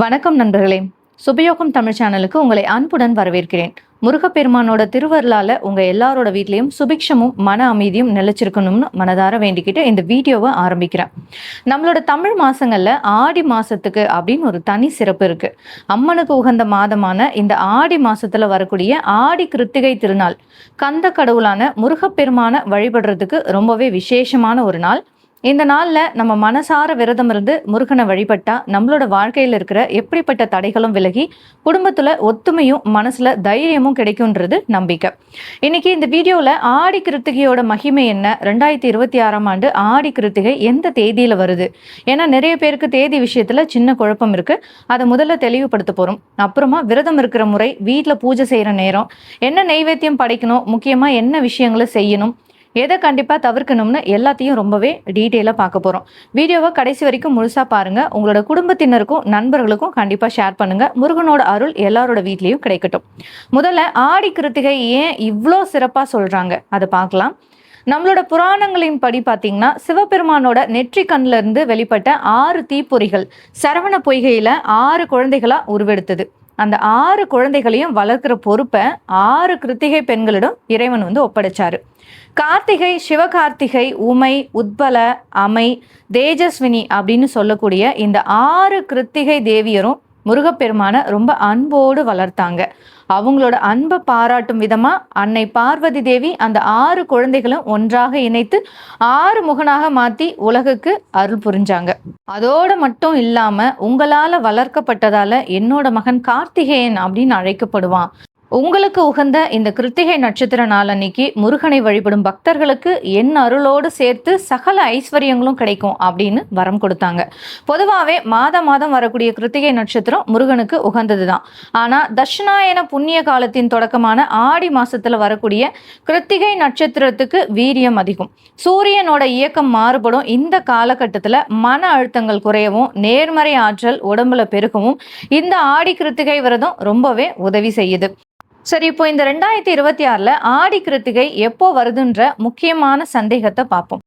வணக்கம் நண்பர்களே. சுபயோகம் தமிழ் சேனலுக்கு உங்களை அன்புடன் வரவேற்கிறேன். முருகப்பெருமானோட திருவருளால உங்க எல்லாரோட வீட்லயும் சுபிக்ஷமும் மன அமைதியும் நிலைச்சிருக்கணும்னு மனதார வேண்டிக்கிட்டு இந்த வீடியோவை ஆரம்பிக்கிறேன். நம்மளோட தமிழ் மாசங்கள்ல ஆடி மாசத்துக்கு அப்படின்னு ஒரு தனி சிறப்பு இருக்கு. அம்மனுக்கு உகந்த மாதமான இந்த ஆடி மாசத்துல வரக்கூடிய ஆடி கிருத்திகை திருநாள் கந்த கடவுளான முருகப்பெருமான வழிபடுறதுக்கு ரொம்பவே விசேஷமான ஒரு நாள். இந்த நாள்ல நம்ம மனசார விரதம் இருந்து முருகனை வழிபட்டா நம்மளோட வாழ்க்கையில இருக்கிற எப்படிப்பட்ட தடைகளும் விலகி குடும்பத்துல ஒத்துமையும் மனசுல தைரியமும் கிடைக்கும்ன்றது நம்பிக்கை. இன்னைக்கு இந்த வீடியோல ஆடி கிருத்திகையோட மகிமை என்ன, 2026ஆம் ஆண்டு ஆடி கிருத்திகை எந்த தேதியில வருது, ஏன்னா நிறைய பேருக்கு தேதி விஷயத்துல சின்ன குழப்பம் இருக்கு. அதை முதல்ல தெளிவுபடுத்த போறோம். அப்புறமா விரதம் இருக்கிற முறை, வீட்டுல பூஜை செய்யற நேரம், என்ன நெய்வேத்தியம் படைக்கணும், முக்கியமா என்ன விஷயங்களை செய்யணும், எதை கண்டிப்பா தவிர்க்கணும்னு எல்லாத்தையும் ரொம்பவே டீட்டெயிலா பார்க்க போறோம். வீடியோவை கடைசி வரைக்கும் முழுசா பாருங்க. உங்களோட குடும்பத்தினருக்கும் நண்பர்களுக்கும் கண்டிப்பா ஷேர் பண்ணுங்க. முருகனோட அருள் எல்லாரோட வீட்லயும் கிடைக்கட்டும். முதல்ல ஆடி கிருத்திகை ஏன் இவ்வளோ சிறப்பா சொல்றாங்க அதை பார்க்கலாம். நம்மளோட புராணங்களின் படி பார்த்தீங்கன்னா, சிவபெருமானோட நெற்றி கண்ணில இருந்து வெளிப்பட்ட 6 தீப்பொறிகள் சரவண பொய்கையில 6 குழந்தைகளா உருவெடுத்தது. அந்த 6 குழந்தைகளையும் வளர்க்கிற பொறுப்பை 6 கிருத்திகை பெண்களிடம் இறைவன் ஒப்படைச்சாரு. கார்த்திகை, சிவகார்த்திகை, உமை, உத்பல, அமை, தேஜஸ்வினி அப்படின்னு சொல்லக்கூடிய இந்த 6 கிருத்திகை தேவியரும் முருகப்பெருமான ரொம்ப அன்போடு வளர்த்தாங்க. அவங்களோட அன்பை பாராட்டும் விதமா அன்னை பார்வதி தேவி அந்த 6 குழந்தைகளும் ஒன்றாக இணைத்து 6 முகனாக மாத்தி உலகுக்கு அருள் புரிஞ்சாங்க. அதோட மட்டும் இல்லாம, உங்களால வளர்க்கப்பட்டதால என்னோட மகன் கார்த்திகேயன் அப்படின்னு அழைக்கப்படுவான். உங்களுக்கு உகந்த இந்த கிருத்திகை நட்சத்திர நாள் அன்னைக்கு முருகனை வழிபடும் பக்தர்களுக்கு என் அருளோடு சேர்த்து சகல ஐஸ்வர்யங்களும் கிடைக்கும் அப்படின்னு வரம் கொடுத்தாங்க. பொதுவாகவே மாதம் வரக்கூடிய கிருத்திகை நட்சத்திரம் முருகனுக்கு உகந்ததுதான். ஆனா தட்சிணாயன புண்ணிய காலத்தின் தொடக்கமான ஆடி மாசத்துல வரக்கூடிய கிருத்திகை நட்சத்திரத்துக்கு வீரியம் அதிகம். சூரியனோட இயக்கம் மாறுபடும் இந்த காலகட்டத்துல மன அழுத்தங்கள் குறையவும் நேர்மறை ஆற்றல் உடம்புல பெருகவும் இந்த ஆடி கிருத்திகை விரதம் ரொம்பவே உதவி செய்யுது. சரி, இப்போ இந்த 2026ல ஆடி கிருத்திகை எப்போ வருதுன்ற முக்கியமான சந்தேகத்தை பார்ப்போம்.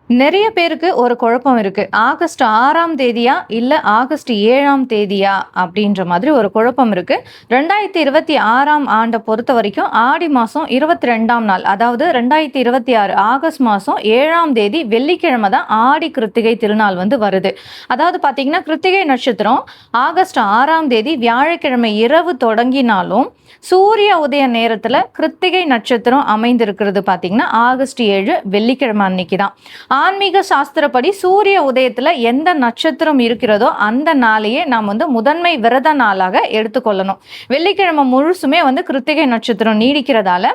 நிறைய பேருக்கு ஒரு குழப்பம் இருக்கு. ஆகஸ்ட் 6ஆம் தேதியா இல்ல ஆகஸ்ட் 7ஆம் தேதியா அப்படின்ற மாதிரி ஒரு குழப்பம் இருக்கு. 2026ஆம் ஆண்டை பொறுத்த வரைக்கும் ஆடி மாசம் 22ஆம் நாள், அதாவது 2026 ஆகஸ்ட் மாசம் 7ஆம் தேதி வெள்ளிக்கிழமை தான் ஆடி கிருத்திகை திருநாள் வருது. அதாவது பாத்தீங்கன்னா, கிருத்திகை நட்சத்திரம் ஆகஸ்ட் 6ஆம் தேதி வியாழக்கிழமை இரவு தொடங்கினாலும் சூரிய உதய நேரத்துல கிருத்திகை நட்சத்திரம் அமைந்திருக்கிறது பாத்தீங்கன்னா ஆகஸ்ட் 7 வெள்ளிக்கிழமை அன்னைக்கு தான். ஆன்மீக சாஸ்திரப்படி சூரிய உதயத்துல எந்த நட்சத்திரம் இருக்கிறதோ அந்த நாளையே நாம் முதன்மை விரத நாளாக எடுத்துக்கொள்ளணும். வெள்ளிக்கிழமை முழுசுமே கிருத்திகை நட்சத்திரம் நீடிக்கிறதால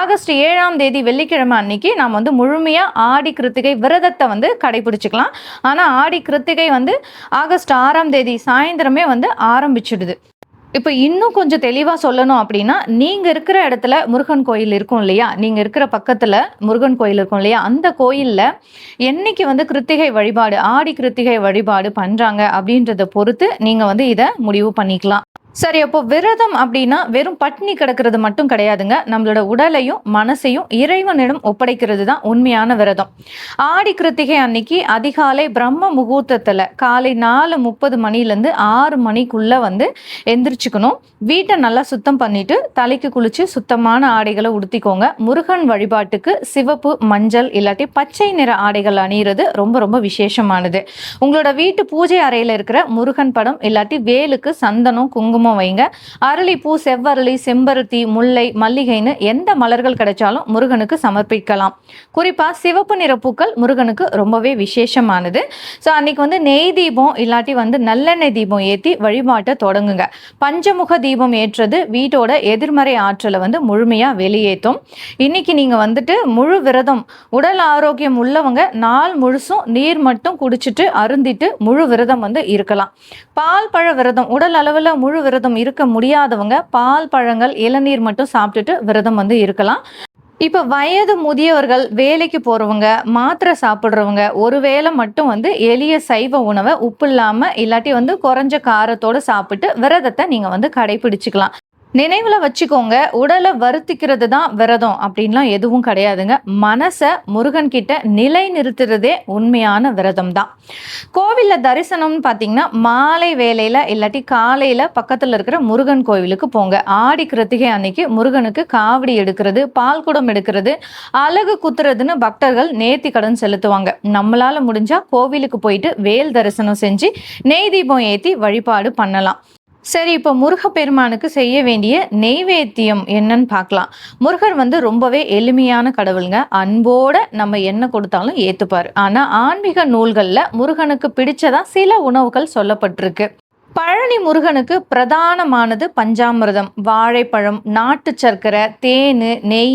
ஆகஸ்ட் 7ஆம் தேதி வெள்ளிக்கிழமை அன்னைக்கு நாம் முழுமையா ஆடி கிருத்திகை விரதத்தை கடைபிடிச்சுக்கலாம். ஆனா ஆடி கிருத்திகை ஆகஸ்ட் 6ஆம் தேதி சாயந்தரமே ஆரம்பிச்சிடுது. இப்போ இன்னும் கொஞ்சம் தெளிவாக சொல்லணும் அப்படின்னா, நீங்கள் இருக்கிற இடத்துல முருகன் கோயில் இருக்கும் இல்லையா, நீங்கள் இருக்கிற பக்கத்தில் முருகன் கோயில் இருக்கும் இல்லையா, அந்த கோயிலில் என்னைக்கு கிருத்திகை வழிபாடு, ஆடி கிருத்திகை வழிபாடு பண்ணுறாங்க அப்படின்றத பொறுத்து நீங்கள் இதை முடிவு பண்ணிக்கலாம். சரி, அப்போ விரதம் அப்படின்னா வெறும் பட்னி கிடக்கிறது மட்டும் கிடையாதுங்க. நம்மளோட உடலையும் மனசையும் இறைவனிடம் ஒப்படைக்கிறது தான் உண்மையான விரதம். ஆடி கிருத்திகை அன்னைக்கு அதிகாலை பிரம்ம முகூர்த்தத்தில் காலை 4:30 மணிலேருந்து 6 மணிக்குள்ள எந்திரிச்சுக்கணும். வீட்டை நல்லா சுத்தம் பண்ணிட்டு தலைக்கு குளிச்சு சுத்தமான ஆடைகளை உடுத்திக்கோங்க. முருகன் வழிபாட்டுக்கு சிவப்பு, மஞ்சள் இல்லாட்டி பச்சை நிற ஆடைகள் அணிகிறது ரொம்ப ரொம்ப விசேஷமானது. உங்களோட வீட்டு பூஜை அறையில் இருக்கிற முருகன் படம் இல்லாட்டி வேலுக்கு சந்தனம், குங்குமம் வைங்க. அரளிப்பூ, செவ்வரளி, செம்பருத்தி, முல்லை, மல்லிகைன்னு எந்த மலர்கள் கிடைச்சாலும் முருகனுக்கு சமர்ப்பிக்கலாம். குறிப்பா சிவப்பு நிற பூக்கள் முருகனுக்கு ரொம்பவே விசேஷமானது. ஸோ அன்னைக்கு நெய் தீபம் இல்லாட்டி நல்லெண்ணெய் தீபம் ஏற்றி வழிபாட்டை தொடங்குங்க. பஞ்சமுக தீபம் ஏற்றது வீட்டோட எதிர்மறை ஆற்றலை முழுமையா வெளியேற்றும். இன்னைக்கு நீங்க முழு விரதம், உடல் ஆரோக்கியம் உள்ளவங்க நாள் முழுசும் நீர் மட்டும் குடிச்சிட்டு அருந்திட்டு முழு விரதம் இருக்கலாம். பால் பழ விரதம், உடல் அளவில் முழு விரதம் இருக்க முடியாதவங்க பால், பழங்கள், இளநீர் மட்டும் சாப்பிட்டுட்டு விரதம் இருக்கலாம். இப்போ வயது முதியவர்கள், வேலைக்கு போறவங்க, மாத்திரை சாப்பிட்றவங்க ஒருவேளை மட்டும் எளிய சைவ உணவை உப்பு இல்லாம இல்லாட்டி குறைஞ்ச காரத்தோடு சாப்பிட்டு விரதத்தை நீங்க கடைபிடிச்சுக்கலாம். நினைவுல வச்சுக்கோங்க, உடல வருத்திக்கிறது தான் விரதம் அப்படின்லாம் எதுவும் கிடையாதுங்க. மனச முருகன் கிட்ட நிலைநிறுத்துறதே உண்மையான விரதம் தான். கோவில்ல தரிசனம்னு பார்த்தீங்கன்னா, மாலை வேளையில இல்லாட்டி காலையில பக்கத்துல இருக்கிற முருகன் கோவிலுக்கு போங்க. ஆடி கிருத்திகை அன்னைக்கு முருகனுக்கு காவடி எடுக்கிறது, பால்குடம் எடுக்கிறது, அலகு குத்துறதுன்னு பக்தர்கள் நேர்த்திக்கடன் செலுத்துவாங்க. நம்மளால முடிஞ்சா கோவிலுக்கு போயிட்டு வேல் தரிசனம் செஞ்சு நெய் தீபம் ஏத்தி வழிபாடு பண்ணலாம். சரி, இப்போ முருகப்பெருமானுக்கு செய்ய வேண்டிய நெய்வேத்தியம் என்னன்னு பார்க்கலாம். முருகர் ரொம்பவே எளிமையான கடவுளுங்க. அன்போட நம்ம என்ன கொடுத்தாலும் ஏத்துப்பாரு. ஆனா ஆன்மீக நூல்கள்ல முருகனுக்கு பிடிச்சதா சில உணவுகள் சொல்லப்பட்டிருக்கு. பழனி முருகனுக்கு பிரதானமானது பஞ்சாமிர்தம், வாழைப்பழம், நாட்டு சர்க்கரை, தேன், நெய்,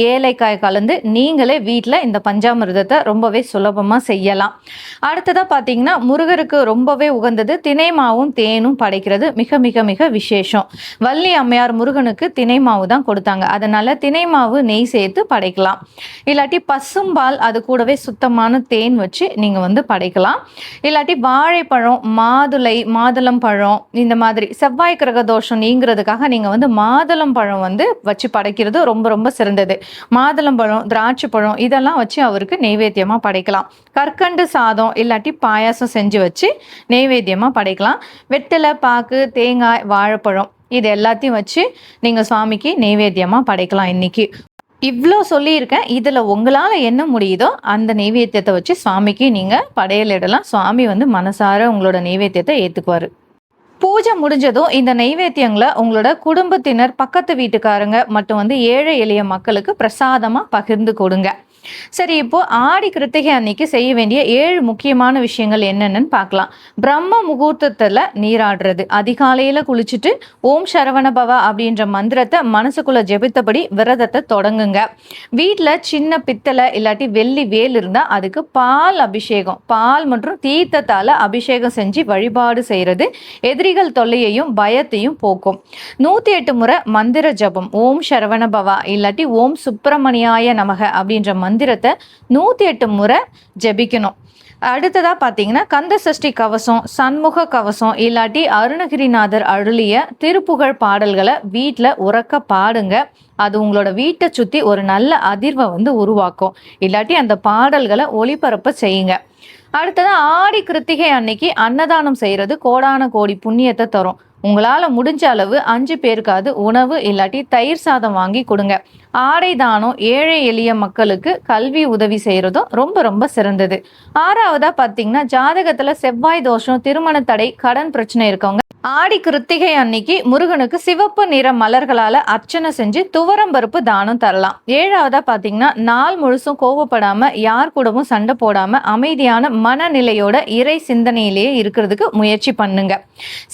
ஏலைக்காய் கலந்து நீங்களே வீட்டில் இந்த பஞ்சாமிர்தத்தை ரொம்பவே சுலபமாக செய்யலாம். அடுத்ததாக பார்த்தீங்கன்னா, முருகருக்கு ரொம்பவே உகந்தது தினை மாவும் தேனும் படைக்கிறது மிக மிக மிக விசேஷம். வள்ளி அம்மையார் முருகனுக்கு தினை மாவு தான் கொடுத்தாங்க. அதனால தினை மாவு நெய் சேர்த்து படைக்கலாம். இல்லாட்டி பசும்பால் அது கூடவே சுத்தமான தேன் வச்சு நீங்கள் படைக்கலாம். இல்லாட்டி வாழைப்பழம், மாதுளம் பழம், இந்த மாதிரி செவ்வாய் கிரக தோஷம் நீங்கிறதுக்காக நீங்க மாதுளம் பழம் வச்சு படைக்கிறது ரொம்ப ரொம்ப சிறந்தது. மாதுளம் பழம், திராட்சை பழம் இதெல்லாம் வச்சு அவருக்கு நெய்வேத்தியமா படைக்கலாம். கற்கண்டு சாதம் இல்லாட்டி பாயாசம் செஞ்சு வச்சு நெய்வேத்தியமா படைக்கலாம். வெற்றிலை, பாக்கு, தேங்காய், வாழைப்பழம் இது எல்லாத்தையும் வச்சு நீங்க சுவாமிக்கு நெய்வேத்தியமா படைக்கலாம். இன்னைக்கு இவ்வளோ சொல்லியிருக்கேன். இதில் உங்களால் என்ன முடியுதோ அந்த நெய்வேத்தியத்தை வச்சு சுவாமிக்கு நீங்கள் படையலிடலாம். சுவாமி மனசார உங்களோட நெய்வேத்தியத்தை ஏற்றுக்குவார். பூஜை முடிஞ்சதும் இந்த நெய்வேத்தியங்களை உங்களோட குடும்பத்தினர், பக்கத்து வீட்டுக்காரங்க மற்றும் ஏழை எளிய மக்களுக்கு பிரசாதமாக பகிர்ந்து கொடுங்க. சரி, இப்போ ஆடி கிருத்திகை அன்னைக்கு செய்ய வேண்டிய 7 முக்கியமான விஷயங்கள் என்னென்னு பார்க்கலாம். பிரம்ம முகூர்த்தத்தில் நீராடுறது. அதிகாலையில் குளிச்சுட்டு ஓம் சரவண பவ அப்படின்ற மந்திரத்தை மனசுக்குள்ள ஜெபித்தபடி விரதத்தை தொடங்குங்க. வீட்டில் சின்ன பித்தளை இல்லாட்டி வெள்ளி வேல் இருந்தால் அதுக்கு பால் அபிஷேகம், பால் மற்றும் தீர்த்தத்தால் அபிஷேகம் செஞ்சு வழிபாடு செய்கிறது எதிரிகள் தொல்லையையும் பயத்தையும் போக்கும். 108 முறை மந்திர ஜபம், ஓம் சரவண பவா இல்லாட்டி ஓம் சுப்பிரமணியாய நமக அப்படின்ற மந்திரத்தை 108 முறை ஜபிக்கணும். அடுத்ததா பார்த்தீங்கன்னா, கந்த சஷ்டி கவசம், சண்முக கவசம் இல்லாட்டி அருணகிரிநாதர் அருளிய திருப்புகழ் பாடல்களை வீட்டில் உறக்க பாடுங்க. அது உங்களோட வீட்டை சுற்றி ஒரு நல்ல அதிர்வை உருவாக்கும். இல்லாட்டி அந்த பாடல்களை ஒளிபரப்ப செய்யுங்க. அடுத்ததான் ஆடி கிருத்திகை அன்னைக்கு அன்னதானம் செய்யறது கோடான கோடி புண்ணியத்தை தரும். உங்களால் முடிஞ்ச அளவு 5 பேருக்காவது உணவு இல்லாட்டி தயிர் சாதம் வாங்கி கொடுங்க. ஆடை தானம், ஏழை எளிய மக்களுக்கு கல்வி உதவி செய்யறதும் ரொம்ப ரொம்ப சிறந்தது. 6வதா பார்த்தீங்கன்னா, ஜாதகத்துல செவ்வாய் தோஷம், திருமண தடை, கடன் பிரச்சனை இருக்கவங்க ஆடி கிருத்திகை அன்னைக்கு முருகனுக்கு சிவப்பு நிற மலர்களால அர்ச்சனை செஞ்சு துவரம் பருப்பு தானம் தரலாம். 7வதா பார்த்தீங்கன்னா, நாள் முழுசும் கோவப்படாம யார் கூடவும் சண்டை போடாம அமைதியான மனநிலையோட இறை சிந்தனையிலேயே இருக்கிறதுக்கு முயற்சி பண்ணுங்க.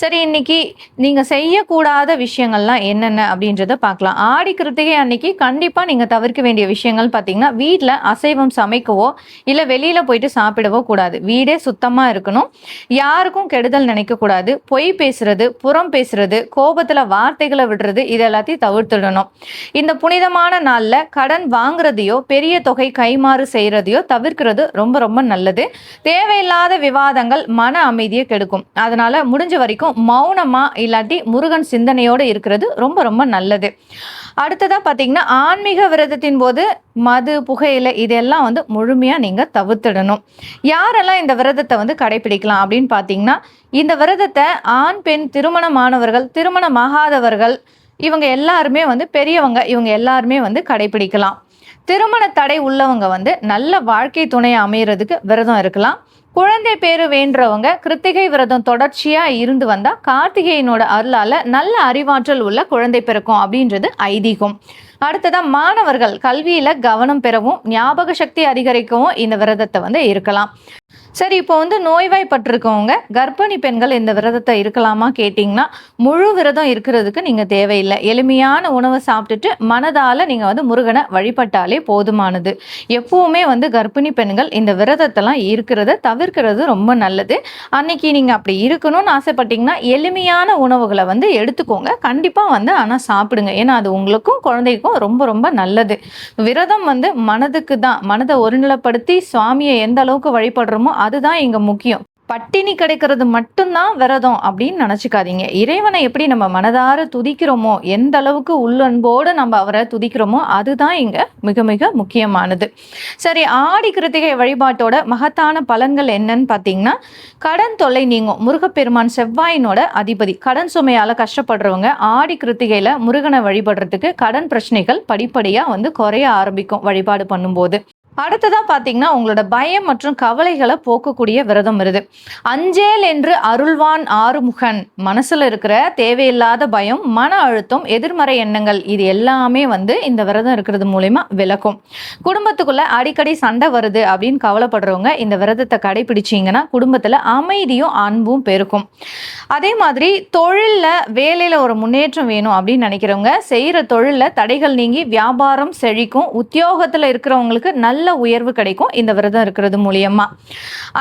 சரி, இன்னைக்கு நீங்க செய்யக்கூடாத விஷயங்கள்லாம் என்னென்ன அப்படின்றத பார்க்கலாம். ஆடி கிருத்திகை அன்னைக்கு கண்டிப்பா நீங்க தவிர்க்க வேண்டிய விஷயங்கள் பார்த்தீங்கன்னா, வீட்டில் அசைவம் சமைக்கவோ இல்லை வெளியில போயிட்டு சாப்பிடவோ கூடாது. வீடே சுத்தமா இருக்கணும். யாருக்கும் கெடுதல் நினைக்க கூடாது. பொய் பேசுறது, புறம் பேசுறது, கோபத்துல வார்த்தைகளை விடுறது இது எல்லாத்தையும் தவிர்த்துடணும். இந்த புனிதமான நாள்ல கடன் வாங்குறதையோ பெரிய தொகை கைமாறு செய்யறதையோ தவிர்க்கிறது ரொம்ப ரொம்ப நல்லது. தேவையில்லாத விவாதங்கள் மன அமைதியை கெடுக்கும். அதனால முடிஞ்ச வரைக்கும் மௌனமா இல்லாட்டி முருகன் சிந்தனையோடு இருக்கிறது ரொம்ப ரொம்ப நல்லது. அடுத்ததா பார்த்தீங்கன்னா, ஆன்மீக விரதத்தின் போது மது, புகையிலை இதெல்லாம் முழுமையா நீங்க தவிர்த்திடணும். யாரெல்லாம் இந்த விரதத்தை கடைபிடிக்கலாம் அப்படின்னு பார்த்தீங்கன்னா, இந்த விரதத்தை ஆண், பெண், திருமணமானவர்கள், திருமணமாகாதவர்கள் இவங்க எல்லாருமே பெரியவங்க இவங்க எல்லாருமே கடைபிடிக்கலாம். திருமண தடை உள்ளவங்க நல்ல வாழ்க்கை துணை அமையறதுக்கு விரதம் இருக்கலாம். குழந்தை பேரு வேண்டவங்க கிருத்திகை விரதம் தொடர்ச்சியா இருந்து வந்தா கார்த்திகேயனோட அருளால நல்ல அறிவாற்றல் உள்ள குழந்தை பிறக்கும் அப்படின்றது ஐதீகம். அடுத்ததான் மாணவர்கள் கல்வியில கவனம் பெறவும் ஞாபக சக்தி அதிகரிக்கவும் இந்த விரதத்தை இருக்கலாம். சரி, இப்போ நோய்வாய்ப்பட்டிருக்கவங்க, கர்ப்பிணி பெண்கள் இந்த விரதத்தை இருக்கலாமா கேட்டிங்கன்னா, முழு விரதம் இருக்கிறதுக்கு நீங்கள் தேவையில்லை. எளிமையான உணவை சாப்பிட்டுட்டு மனதால் நீங்கள் முருகனை வழிபட்டாலே போதுமானது. எப்பவுமே கர்ப்பிணி பெண்கள் இந்த விரதத்தெல்லாம் இருக்கிறத தவிர்க்கிறது ரொம்ப நல்லது. அன்னைக்கு நீங்கள் அப்படி இருக்கணும்னு ஆசைப்பட்டீங்கன்னா எளிமையான உணவுகளை எடுத்துக்கோங்க. கண்டிப்பாக ஆனால் சாப்பிடுங்க. ஏன்னா அது உங்களுக்கும் குழந்தைக்கும் ரொம்ப ரொம்ப நல்லது. விரதம் மனதுக்கு தான். மனதை ஒருநிலைப்படுத்தி சுவாமியை எந்த அளவுக்கு வழிபடுறோமோ அதுதான் இங்க முக்கியம். பட்டினி கிடைக்கிறது மட்டும்தான் விரதம் அப்படின்னு நினச்சிக்காதீங்க. இறைவனை எப்படி நம்ம மனதார துதிக்கிறோமோ, எந்த அளவுக்கு உள்ளன்போடு நம்ம அவரை துதிக்கிறோமோ அதுதான் இங்கே மிக மிக முக்கியமானது. சரி, ஆடி கிருத்திகை வழிபாட்டோட மகத்தான பலன்கள் என்னன்னு பார்த்தீங்கன்னா, கடன் தொல்லை நீங்கும். முருகப்பெருமான் செவ்வாயினோட அதிபதி. கடன் சுமையால் கஷ்டப்படுறவங்க ஆடி கிருத்திகையில் முருகனை வழிபடுறதுக்கு கடன் பிரச்சனைகள் படிப்படியாக குறைய ஆரம்பிக்கும் வழிபாடு பண்ணும்போது. அடுத்ததா பார்த்தீங்கன்னா, உங்களோட பயம் மற்றும் கவலைகளை போக்கக்கூடிய விரதம் வருது. அஞ்சேல் என்று அருள்வான் ஆறுமுகன். மனசுல இருக்கிற தேவையில்லாத பயம், மன அழுத்தம், எதிர்மறை எண்ணங்கள் இது எல்லாமே இந்த விரதம் இருக்கிறது மூலயமா விலக்கும். குடும்பத்துக்குள்ள அடிக்கடி சண்டை வருது அப்படின்னு கவலைப்படுறவங்க இந்த விரதத்தை கடைபிடிச்சிங்கன்னா குடும்பத்தில் அமைதியும் அன்பும் பெருக்கும். அதே மாதிரி தொழிலில் வேலையில் ஒரு முன்னேற்றம் வேணும் அப்படின்னு நினைக்கிறவங்க செய்கிற தொழிலில் தடைகள் நீங்கி வியாபாரம் செழிக்கும். உத்தியோகத்தில் இருக்கிறவங்களுக்கு நல்ல உயர்வு கிடைக்கும் இந்த விரதம் இருக்கிறது மூலியமா.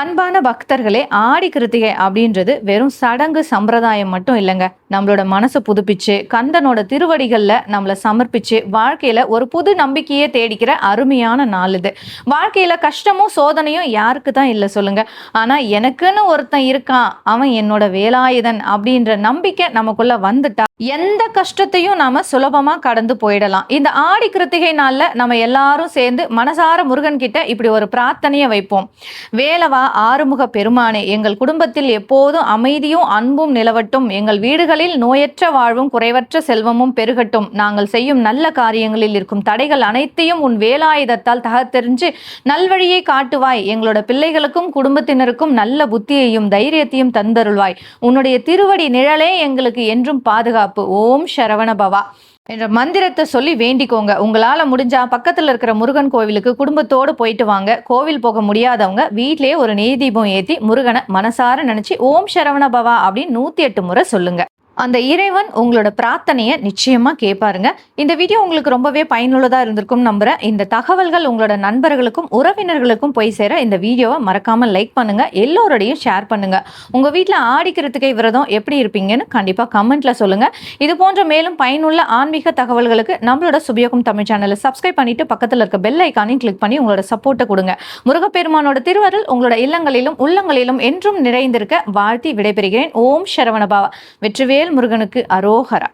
அன்பான பக்தர்களே, ஆடி கிருத்திகை அப்படின்றது வெறும் சடங்கு சம்பிரதாயம் மட்டும் இல்லைங்க. நம்மளோட மனசை புதுப்பிச்சு கந்தனோட திருவடிகளில் நம்மளை சமர்ப்பிச்சு வாழ்க்கையில் ஒரு புது நம்பிக்கையே தேடிக்கிற அருமையான நாள் இது. வாழ்க்கையில் கஷ்டமும் சோதனையும் யாருக்கு தான் இல்லை சொல்லுங்க. ஆனால் எனக்குன்னு ஒருத்தன் இருக்கான், அவன் என்னோட வேலாயுதன் அப்படின்ற நம்பிக்கை நமக்குள்ள வந்துட்டா எந்த கஷ்டத்தையும் நாம சுலபமா கடந்து போயிடலாம். இந்த ஆடி கிருத்திகை நாள்ல நம்ம எல்லாரும் சேர்ந்து மனசார முருகன் கிட்ட இப்படி ஒரு பிரார்த்தனையை வைப்போம். வேலவா ஆறுமுக பெருமானே, எங்கள் குடும்பத்தில் எப்போதும் அமைதியும் அன்பும் நிலவட்டும். எங்கள் வீடுகளில் நோயற்ற வாழ்வும் குறைவற்ற செல்வமும் பெருகட்டும். நாங்கள் செய்யும் நல்ல காரியங்களில் இருக்கும் தடைகள் அனைத்தையும் உன் வேலாயுதத்தால் தகர்த்தெறிஞ்சு நல்வழியை காட்டுவாய். எங்களோட பிள்ளைகளுக்கும் குடும்பத்தினருக்கும் நல்ல புத்தியையும் தைரியத்தையும் தந்தருள்வாய். உன்னுடைய திருவடி நிழலே எங்களுக்கு என்றும் பாதுகாப்பு. ஓம் சரவண பவா என்ற மந்திரத்தை சொல்லி வேண்டிக்கோங்க. உங்களால் முடிஞ்சா பக்கத்தில் இருக்கிற முருகன் கோவிலுக்கு குடும்பத்தோடு போயிட்டு வாங்க. கோவில் போக முடியாதவங்க வீட்டிலேயே ஒரு நெய் தீபம் ஏற்றி முருகனை மனசார நினைச்சு ஓம் சரவண பவா அப்படின்னு 108 முறை சொல்லுங்க. அந்த இறைவன் உங்களோட பிரார்த்தனையை நிச்சயமா கேட்பாருங்க. இந்த வீடியோ உங்களுக்கு ரொம்பவே பயனுள்ளதாக இருந்திருக்கும் நம்புறேன். இந்த தகவல்கள் உங்களோட நண்பர்களுக்கும் உறவினர்களுக்கும் போய் சேர இந்த வீடியோவை மறக்காம லைக் பண்ணுங்க, எல்லோரோடையும் ஷேர் பண்ணுங்க. உங்க வீட்டில் ஆடி கிருத்திகை விரதம் எப்படி இருப்பீங்கன்னு கண்டிப்பா கமெண்ட்ல சொல்லுங்க. இது போன்ற மேலும் பயனுள்ள ஆன்மீக தகவல்களுக்கு நம்மளோட சுபயோகம் தமிழ் சேனலை சப்ஸ்கிரைப் பண்ணிட்டு பக்கத்தில் இருக்க பெல் ஐக்கானையும் கிளிக் பண்ணி உங்களோட சப்போர்ட்டை கொடுங்க. முருகப்பெருமானோட திருவருள் உங்களோட இல்லங்களிலும் உள்ளங்களிலும் என்றும் நிறைந்திருக்க வாழ்த்தி விடைபெறுகிறேன். ஓம் சரவண பவா. வெற்றிவேல் முருகனுக்கு அரோகரா.